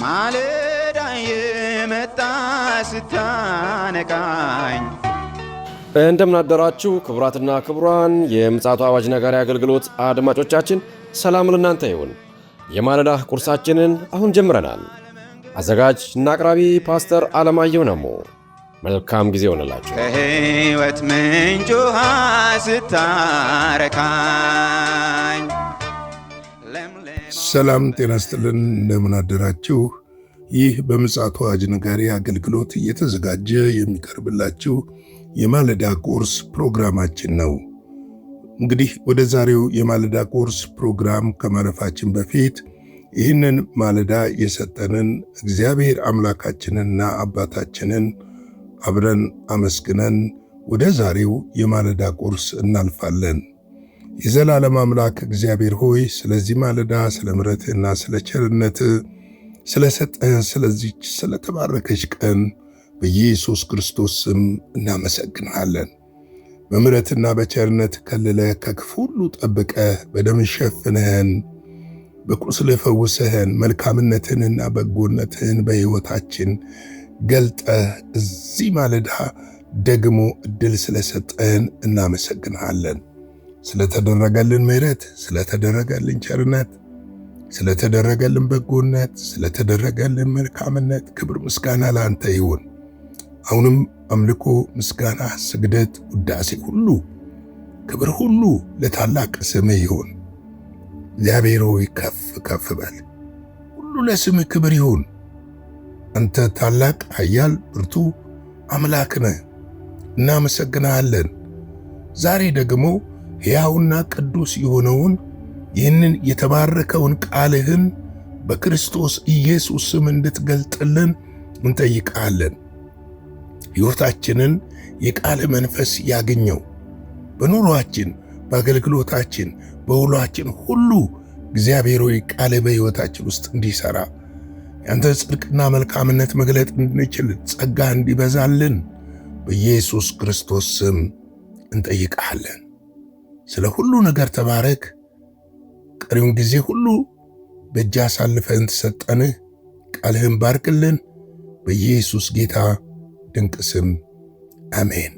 ማለዳ የመጣ ስታነቃኝ እንደምን አደራችሁ ክቡራትና ክቡራን የምፅዓቱ አዋጅ ነጋሪ አገልግሎት አድማጮቻችን፣ ሰላም ለእናንተ ይሁን። የማለዳ ቁርሳችንን አሁን ጀምረናል። አዘጋጅ እና አቅራቢ ፓስተር አለማየሁ ነሞ። መልካም ጊዜ ሆነላችሁ። ከሕይወት ምንጭ ውሃ ስታረካኝ ሰላም ጤና ይስጥልን። እንደምን አደራችሁ። ይህ በምፅዓቱ አዋጅ ነጋሪ አገልግሎት እየተዘጋጀ የሚቀርብላችሁ የማለዳ ቁርስ ፕሮግራማችን ነው። እንግዲህ ወደ ዛሬው የማለዳ ቁርስ ፕሮግራም ከማለፋችን በፊት ይህንን ማለዳ የሰጠንን እግዚአብሔር አምላካችንንና አባታችንን አብረን አመስግነን ወደ ዛሬው የማለዳ ቁርስ እናልፋለን። የዘላለም አምላክ እግዚአብሔር ሆይ ስለዚህ ማለዳ ስለ ምሕረትህና ስለ ቸርነትህ ስለሰጠህን ስለዚች ስለተባረከች ቀን በኢየሱስ ክርስቶስ ስም እናመሰግንሃለን። በምሕረትና በቸርነት ከልለህ ከክፉ ሁሉ ጠብቀህ በደም ሸፍነህን በቁስልህ ፈውሰህን መልካምነትህንና በጎነትህን በሕይወታችን ገልጠህ እዚህ ማለዳ ደግሞ ዕድል ስለሰጠህን እናመሰግንሃለን። ስለተደረገልን ምሕረት፣ ስለተደረገልን ቸርነት፣ ስለተደረገልን በጎነት፣ ስለተደረገልን መልካምነት ክብር ምስጋና ለአንተ ይሁን። አሁንም አምልኮ፣ ምስጋና፣ ስግደት፣ ውዳሴ ሁሉ ክብር ሁሉ ለታላቅ ስምህ ይሁን። እግዚአብሔር ሆይ ከፍ ከፍ በል። ሁሉ ለስምህ ክብር ይሁን። አንተ ታላቅ ኃያል ብርቱ አምላክ ነህ። እናመሰግንሃለን። ዛሬ ደግሞ ሕያውና ቅዱስ የሆነውን ይህንን የተባረከውን ቃልህን በክርስቶስ ኢየሱስ ስም እንድትገልጥልን እንጠይቃለን። ሕይወታችንን የቃል መንፈስ ያገኘው በኑሯችን፣ በአገልግሎታችን፣ በውሏችን ሁሉ እግዚአብሔር ሆይ ቃል በሕይወታችን ውስጥ እንዲሠራ ያንተ ጽድቅና መልካምነት መግለጥ እንድንችል ጸጋ እንዲበዛልን በኢየሱስ ክርስቶስ ስም እንጠይቃለን። ስለ ሁሉ ነገር ተባረክ። ቀሪውን ጊዜ ሁሉ በእጅ አሳልፈን ተሰጠንህ። ቃልህን ባርክልን በኢየሱስ ጌታ ድንቅ ስም አሜን።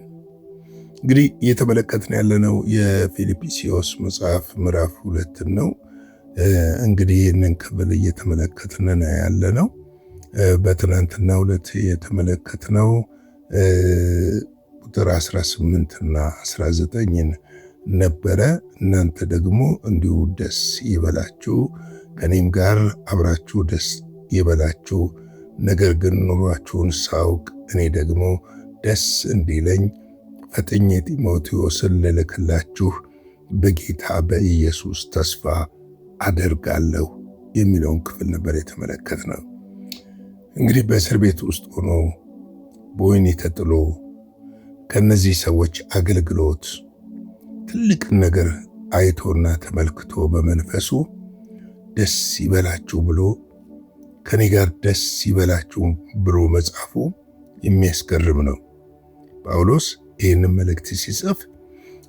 እንግዲህ እየተመለከትን ያለነው የፊልጵስዩስ መጽሐፍ ምዕራፍ 2 ነው። እንግዲህ ይህንን ክፍል እየተመለከትን ያለነው በትናንትናው ዕለት የተመለከትነው ቁጥር 18 እና 19 ነበረ። እናንተ ደግሞ እንዲሁ ደስ ይበላችሁ፣ ከኔም ጋር አብራችሁ ደስ ይበላችሁ። ነገር ግን ኑሯችሁን ሳውቅ እኔ ደግሞ ደስ እንዲለኝ ፈጥኜ ጢሞቴዎስን ልልክላችሁ በጌታ በኢየሱስ ተስፋ አደርጋለሁ የሚለውን ክፍል ነበር የተመለከትነው። እንግዲህ በእስር ቤት ውስጥ ሆኖ በወህኒ ተጥሎ ከነዚህ ሰዎች አገልግሎት ትልቅ ነገር አይቶና ተመልክቶ በመንፈሱ ደስ ይበላችሁ ብሎ ከኔ ጋር ደስ ይበላችሁ ብሎ መጻፉ የሚያስገርም ነው። ጳውሎስ ይህንን መልእክት ሲጽፍ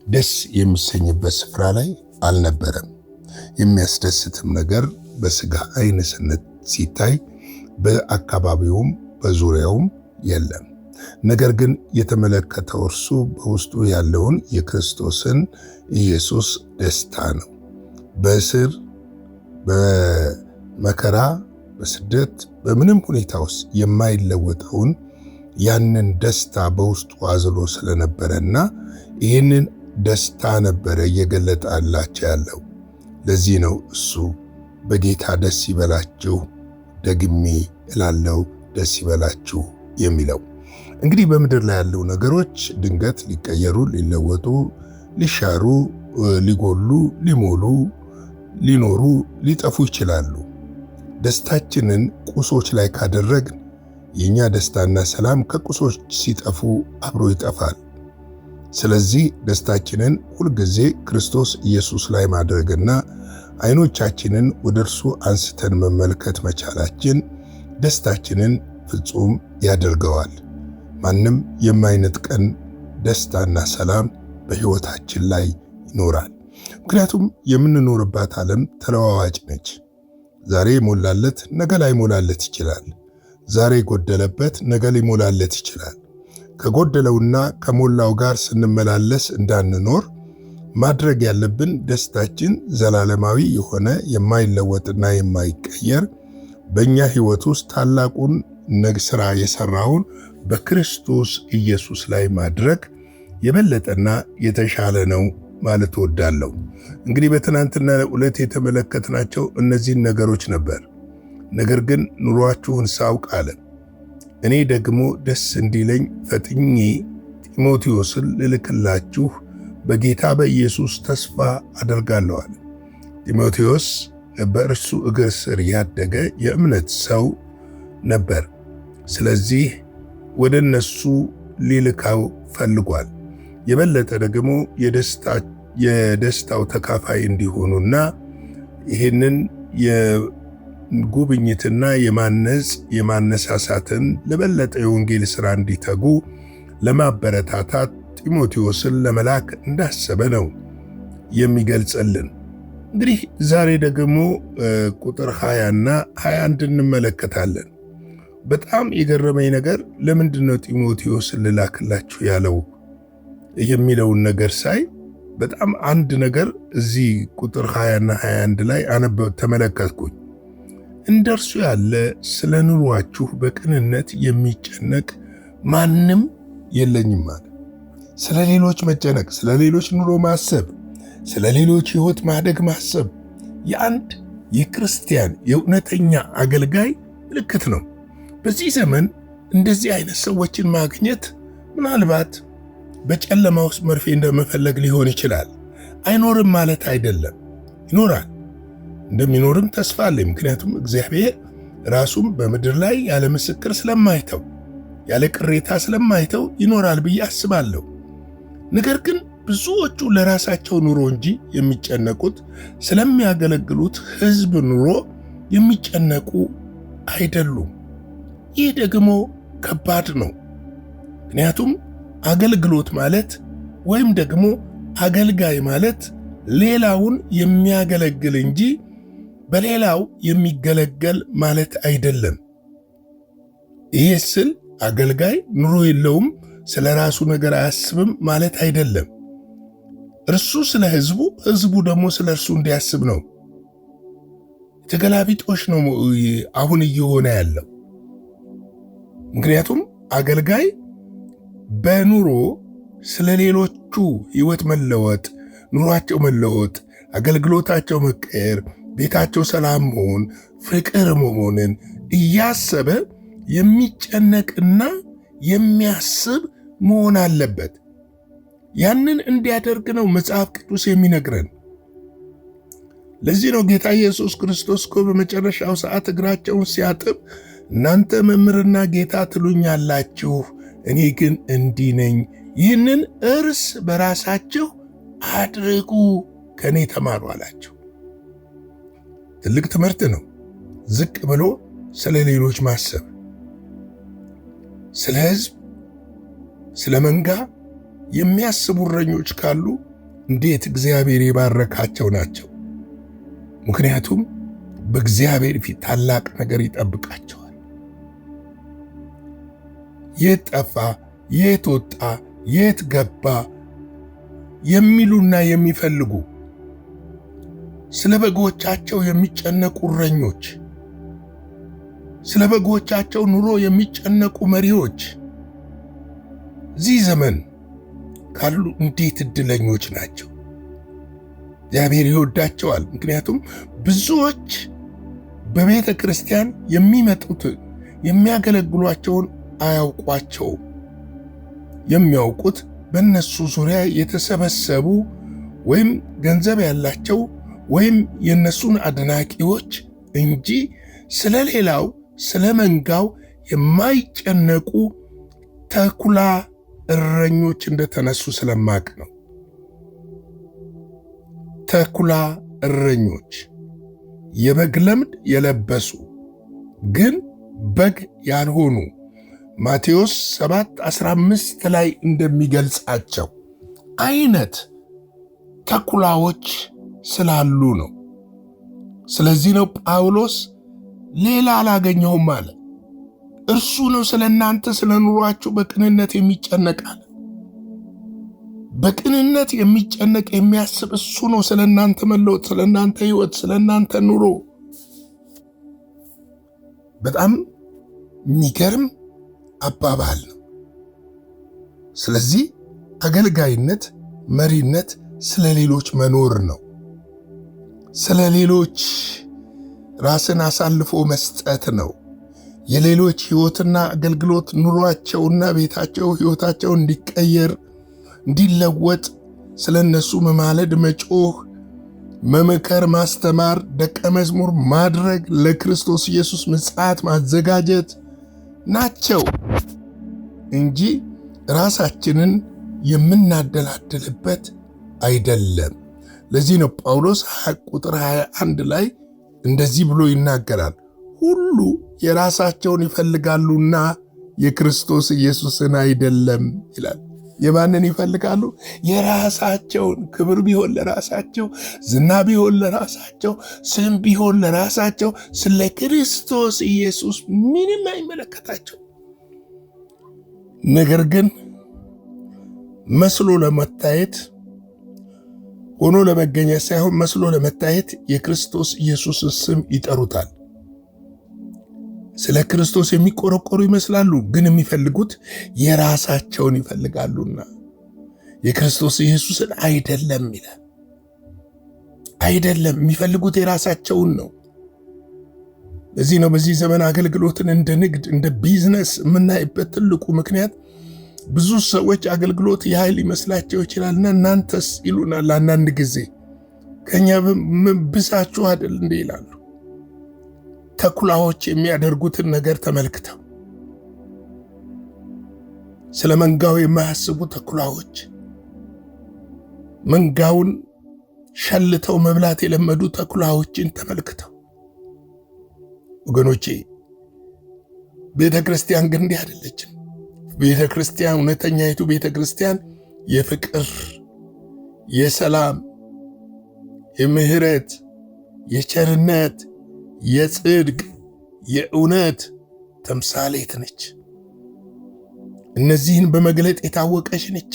ደስ የሚሰኝበት ስፍራ ላይ አልነበረም። የሚያስደስትም ነገር በስጋ ዓይን ሲታይ በአካባቢውም በዙሪያውም የለም። ነገር ግን የተመለከተው እርሱ በውስጡ ያለውን የክርስቶስን ኢየሱስ ደስታ ነው። በእስር፣ በመከራ፣ በስደት፣ በምንም ሁኔታ ውስጥ የማይለወጠውን ያንን ደስታ በውስጡ አዝሎ ስለነበረና ይህንን ደስታ ነበረ እየገለጠላቸው ያለው። ለዚህ ነው እሱ በጌታ ደስ ይበላችሁ፣ ደግሜ እላለሁ ደስ ይበላችሁ የሚለው። እንግዲህ በምድር ላይ ያለው ነገሮች ድንገት ሊቀየሩ፣ ሊለወጡ፣ ሊሻሩ፣ ሊጎሉ፣ ሊሞሉ፣ ሊኖሩ፣ ሊጠፉ ይችላሉ። ደስታችንን ቁሶች ላይ ካደረግን የኛ ደስታና ሰላም ከቁሶች ሲጠፉ አብሮ ይጠፋል። ስለዚህ ደስታችንን ሁልጊዜ ክርስቶስ ኢየሱስ ላይ ማድረግና አይኖቻችንን ወደ እርሱ አንስተን መመልከት መቻላችን ደስታችንን ፍጹም ያደርገዋል። ማንም የማይነጥቀን ደስታና ሰላም በሕይወታችን ላይ ይኖራል። ምክንያቱም የምንኖርባት ዓለም ተለዋዋጭ ነች። ዛሬ የሞላለት ነገ ላይሞላለት ይችላል። ዛሬ የጎደለበት ነገ ሊሞላለት ይችላል። ከጎደለውና ከሞላው ጋር ስንመላለስ እንዳንኖር ማድረግ ያለብን ደስታችን ዘላለማዊ የሆነ የማይለወጥና የማይቀየር በእኛ ሕይወት ውስጥ ታላቁን ሥራ የሠራውን በክርስቶስ ኢየሱስ ላይ ማድረግ የበለጠና የተሻለ ነው ማለት እወዳለሁ። እንግዲህ በትናንትና ዕለት የተመለከትናቸው እነዚህን ነገሮች ነበር። ነገር ግን ኑሯችሁን ሳውቅ አለ እኔ ደግሞ ደስ እንዲለኝ ፈጥኜ ጢሞቴዎስን ልልክላችሁ በጌታ በኢየሱስ ተስፋ አደርጋለሁ አለ። ጢሞቴዎስ በእርሱ እግር ስር ያደገ የእምነት ሰው ነበር። ስለዚህ ወደ እነሱ ሊልካው ፈልጓል። የበለጠ ደግሞ የደስታው ተካፋይ እንዲሆኑና ይህንን የጉብኝትና የማነሳሳትን ለበለጠ የወንጌል ሥራ እንዲተጉ ለማበረታታት ጢሞቴዎስን ለመላክ እንዳሰበ ነው የሚገልጽልን። እንግዲህ ዛሬ ደግሞ ቁጥር 20 እና 21 እንመለከታለን። በጣም የገረመኝ ነገር ለምንድነው ጢሞቴዎስን ልላክላችሁ ያለው የሚለውን ነገር ሳይ በጣም አንድ ነገር እዚህ ቁጥር 20 እና 21 ላይ ተመለከትኩኝ። እንደርሱ ያለ ስለ ኑሯችሁ በቅንነት የሚጨነቅ ማንም የለኝም ማለት ስለ ሌሎች መጨነቅ፣ ስለ ሌሎች ኑሮ ማሰብ፣ ስለ ሌሎች ሕይወት ማደግ ማሰብ የአንድ የክርስቲያን የእውነተኛ አገልጋይ ምልክት ነው። በዚህ ዘመን እንደዚህ አይነት ሰዎችን ማግኘት ምናልባት በጨለማ ውስጥ መርፌ እንደመፈለግ ሊሆን ይችላል። አይኖርም ማለት አይደለም፣ ይኖራል። እንደሚኖርም ተስፋ አለኝ። ምክንያቱም እግዚአብሔር ራሱም በምድር ላይ ያለ ምስክር ስለማይተው ያለ ቅሬታ ስለማይተው ይኖራል ብዬ አስባለሁ። ነገር ግን ብዙዎቹ ለራሳቸው ኑሮ እንጂ የሚጨነቁት ስለሚያገለግሉት ሕዝብ ኑሮ የሚጨነቁ አይደሉም። ይህ ደግሞ ከባድ ነው። ምክንያቱም አገልግሎት ማለት ወይም ደግሞ አገልጋይ ማለት ሌላውን የሚያገለግል እንጂ በሌላው የሚገለገል ማለት አይደለም። ይህ ስል አገልጋይ ኑሮ የለውም፣ ስለ ራሱ ነገር አያስብም ማለት አይደለም። እርሱ ስለ ሕዝቡ፣ ሕዝቡ ደግሞ ስለ እርሱ እንዲያስብ ነው። ተገላቢጦሽ ነው አሁን እየሆነ ያለው። ምክንያቱም አገልጋይ በኑሮ ስለ ሌሎቹ ሕይወት መለወጥ፣ ኑሯቸው መለወጥ፣ አገልግሎታቸው መቀየር፣ ቤታቸው ሰላም መሆን፣ ፍቅር መሆንን እያሰበ የሚጨነቅና የሚያስብ መሆን አለበት። ያንን እንዲያደርግ ነው መጽሐፍ ቅዱስ የሚነግረን። ለዚህ ነው ጌታ ኢየሱስ ክርስቶስ እኮ በመጨረሻው ሰዓት እግራቸውን ሲያጥብ እናንተ መምህርና ጌታ ትሉኛላችሁ፣ እኔ ግን እንዲህ ነኝ። ይህንን እርስ በራሳችሁ አድርጉ፣ ከእኔ ተማሩ አላቸው። ትልቅ ትምህርት ነው። ዝቅ ብሎ ስለ ሌሎች ማሰብ፣ ስለ ሕዝብ፣ ስለ መንጋ የሚያስቡ እረኞች ካሉ እንዴት እግዚአብሔር የባረካቸው ናቸው። ምክንያቱም በእግዚአብሔር ፊት ታላቅ ነገር ይጠብቃቸዋል። የት ጠፋ፣ የት ወጣ፣ የት ገባ የሚሉና የሚፈልጉ ስለ በጎቻቸው የሚጨነቁ እረኞች፣ ስለ በጎቻቸው ኑሮ የሚጨነቁ መሪዎች እዚህ ዘመን ካሉ እንዴት ዕድለኞች ናቸው! እግዚአብሔር ይወዳቸዋል። ምክንያቱም ብዙዎች በቤተ ክርስቲያን የሚመጡት የሚያገለግሏቸውን አያውቋቸውም። የሚያውቁት በእነሱ ዙሪያ የተሰበሰቡ ወይም ገንዘብ ያላቸው ወይም የእነሱን አድናቂዎች እንጂ ስለ ሌላው ስለ መንጋው የማይጨነቁ ተኩላ እረኞች እንደተነሱ ስለማቅ ነው። ተኩላ እረኞች የበግ ለምድ የለበሱ ግን በግ ያልሆኑ ማቴዎስ 7:15 ላይ እንደሚገልጻቸው አይነት ተኩላዎች ስላሉ ነው። ስለዚህ ነው ጳውሎስ ሌላ አላገኘሁም አለ። እርሱ ነው ስለ እናንተ ስለ ኑሯችሁ በቅንነት የሚጨነቃል። በቅንነት የሚጨነቅ የሚያስብ እሱ ነው ስለ እናንተ መለወጥ፣ ስለ እናንተ ሕይወት፣ ስለ እናንተ ኑሮ። በጣም የሚገርም አባባል ነው። ስለዚህ አገልጋይነት፣ መሪነት ስለ ሌሎች መኖር ነው። ስለ ሌሎች ራስን አሳልፎ መስጠት ነው። የሌሎች ሕይወትና አገልግሎት ኑሯቸውና ቤታቸው ሕይወታቸው እንዲቀየር እንዲለወጥ ስለ እነሱ መማለድ፣ መጮህ፣ መመከር፣ ማስተማር፣ ደቀ መዝሙር ማድረግ፣ ለክርስቶስ ኢየሱስ ምጽአት ማዘጋጀት ናቸው እንጂ ራሳችንን የምናደላድልበት አይደለም። ለዚህ ነው ጳውሎስ ቁጥር 21 ላይ እንደዚህ ብሎ ይናገራል። ሁሉ የራሳቸውን ይፈልጋሉና የክርስቶስ ኢየሱስን አይደለም ይላል። የማንን ይፈልጋሉ? የራሳቸውን። ክብር ቢሆን ለራሳቸው፣ ዝና ቢሆን ለራሳቸው፣ ስም ቢሆን ለራሳቸው፣ ስለ ክርስቶስ ኢየሱስ ምንም አይመለከታቸው። ነገር ግን መስሎ ለመታየት ሆኖ ለመገኘት ሳይሆን መስሎ ለመታየት የክርስቶስ ኢየሱስን ስም ይጠሩታል። ስለ ክርስቶስ የሚቆረቆሩ ይመስላሉ፣ ግን የሚፈልጉት የራሳቸውን ይፈልጋሉና የክርስቶስ ኢየሱስን አይደለም ይላል። አይደለም፣ የሚፈልጉት የራሳቸውን ነው። ለዚህ ነው በዚህ ዘመን አገልግሎትን እንደ ንግድ፣ እንደ ቢዝነስ የምናይበት ትልቁ ምክንያት ብዙ ሰዎች አገልግሎት የኃይል ይመስላቸው ይችላልና እናንተስ ይሉናል። አንዳንድ ጊዜ ከኛ ብሳችሁ አይደል እንዴ ይላሉ። ተኩላዎች የሚያደርጉትን ነገር ተመልክተው ስለ መንጋው የማያስቡ ተኩላዎች፣ መንጋውን ሸልተው መብላት የለመዱ ተኩላዎችን ተመልክተው። ወገኖቼ ቤተ ክርስቲያን ግን እንዲህ አይደለችም። ቤተ ክርስቲያን፣ እውነተኛይቱ ቤተ ክርስቲያን የፍቅር፣ የሰላም፣ የምህረት፣ የቸርነት፣ የጽድቅ፣ የእውነት ተምሳሌት ነች። እነዚህን በመግለጥ የታወቀች ነች።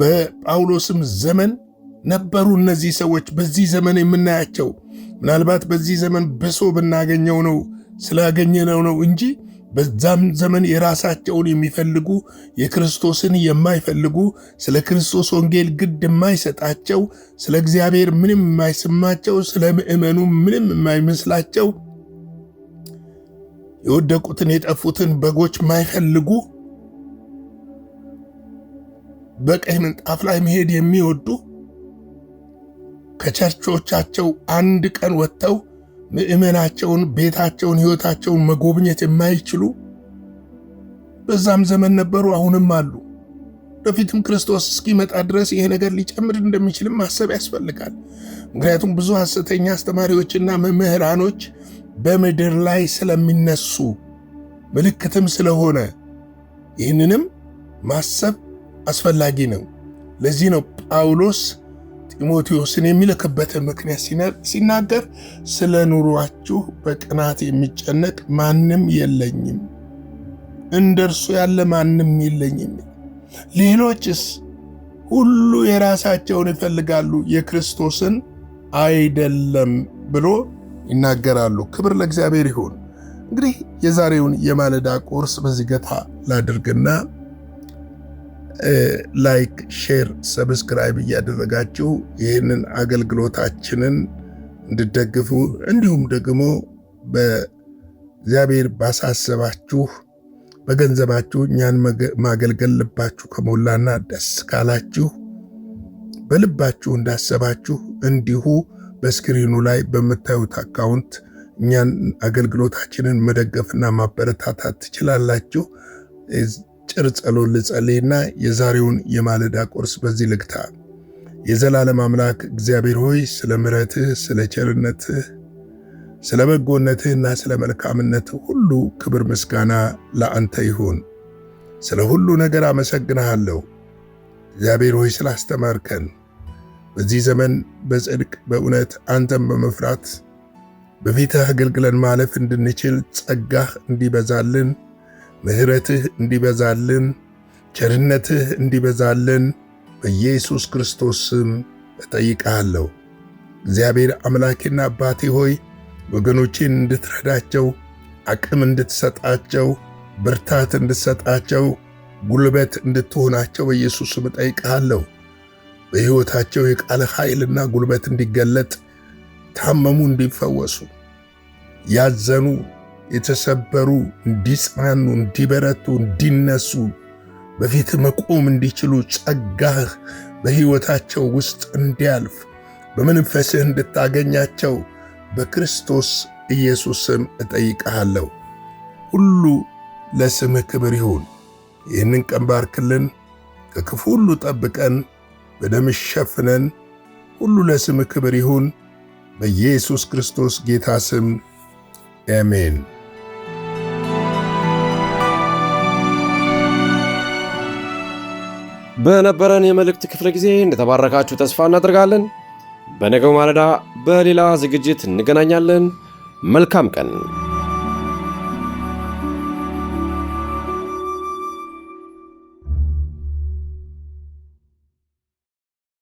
በጳውሎስም ዘመን ነበሩ እነዚህ ሰዎች። በዚህ ዘመን የምናያቸው ምናልባት በዚህ ዘመን በሶ ብናገኘው ነው ስላገኘነው ነው እንጂ በዛም ዘመን የራሳቸውን የሚፈልጉ የክርስቶስን የማይፈልጉ ስለ ክርስቶስ ወንጌል ግድ የማይሰጣቸው ስለ እግዚአብሔር ምንም የማይሰማቸው ስለ ምእመኑ ምንም የማይመስላቸው የወደቁትን የጠፉትን በጎች የማይፈልጉ በቀይ ምንጣፍ ላይ መሄድ የሚወዱ ከቸርቾቻቸው አንድ ቀን ወጥተው ምእመናቸውን፣ ቤታቸውን፣ ሕይወታቸውን መጎብኘት የማይችሉ በዛም ዘመን ነበሩ፣ አሁንም አሉ። ወደፊትም ክርስቶስ እስኪመጣ ድረስ ይሄ ነገር ሊጨምር እንደሚችልም ማሰብ ያስፈልጋል። ምክንያቱም ብዙ ሐሰተኛ አስተማሪዎችና መምህራኖች በምድር ላይ ስለሚነሱ ምልክትም ስለሆነ ይህንንም ማሰብ አስፈላጊ ነው። ለዚህ ነው ጳውሎስ ጢሞቴዎስን የሚልክበትን ምክንያት ሲናገር ስለ ኑሯችሁ በቅናት የሚጨነቅ ማንም የለኝም፣ እንደርሱ ያለ ማንም የለኝም። ሌሎችስ ሁሉ የራሳቸውን ይፈልጋሉ፣ የክርስቶስን አይደለም ብሎ ይናገራሉ። ክብር ለእግዚአብሔር ይሁን። እንግዲህ የዛሬውን የማለዳ ቁርስ በዚህ ገታ ላድርግና ላይክ፣ ሼር፣ ሰብስክራይብ እያደረጋችሁ ይህንን አገልግሎታችንን እንድደግፉ እንዲሁም ደግሞ በእግዚአብሔር ባሳሰባችሁ በገንዘባችሁ እኛን ማገልገል ልባችሁ ከሞላና ደስ ካላችሁ በልባችሁ እንዳሰባችሁ እንዲሁ በስክሪኑ ላይ በምታዩት አካውንት እኛን አገልግሎታችንን መደገፍና ማበረታታት ትችላላችሁ። ጭር ጸሎት ልጸልይና የዛሬውን የማለዳ ቁርስ በዚህ ልግታ። የዘላለም አምላክ እግዚአብሔር ሆይ ስለ ምሕረትህ፣ ስለ ቸርነትህ፣ ስለ በጎነትህና ስለ መልካምነትህ ሁሉ ክብር ምስጋና ለአንተ ይሁን። ስለ ሁሉ ነገር አመሰግንሃለሁ። እግዚአብሔር ሆይ ስላስተማርከን፣ በዚህ ዘመን በጽድቅ በእውነት አንተን በመፍራት በፊትህ አገልግለን ማለፍ እንድንችል ጸጋህ እንዲበዛልን፣ ምሕረትህ እንዲበዛልን፣ ቸርነትህ እንዲበዛልን በኢየሱስ ክርስቶስ ስም እጠይቅሃለሁ። እግዚአብሔር አምላኬና አባቴ ሆይ ወገኖቼን እንድትረዳቸው፣ አቅም እንድትሰጣቸው፣ ብርታት እንድትሰጣቸው፣ ጉልበት እንድትሆናቸው በኢየሱስ ስም እጠይቅሃለሁ። በሕይወታቸው የቃል ኃይልና ጉልበት እንዲገለጥ፣ ታመሙ እንዲፈወሱ፣ ያዘኑ የተሰበሩ እንዲጽናኑ፣ እንዲበረቱ፣ እንዲነሱ፣ በፊት መቆም እንዲችሉ ጸጋህ በሕይወታቸው ውስጥ እንዲያልፍ በመንፈስህ እንድታገኛቸው በክርስቶስ ኢየሱስ ስም እጠይቅሃለሁ። ሁሉ ለስምህ ክብር ይሁን። ይህንን ቀን ባርክልን፣ ከክፉ ሁሉ ጠብቀን፣ በደምህ ሸፍነን። ሁሉ ለስምህ ክብር ይሁን። በኢየሱስ ክርስቶስ ጌታ ስም አሜን። በነበረን የመልእክት ክፍለ ጊዜ እንደተባረካችሁ ተስፋ እናደርጋለን። በነገው ማለዳ በሌላ ዝግጅት እንገናኛለን። መልካም ቀን።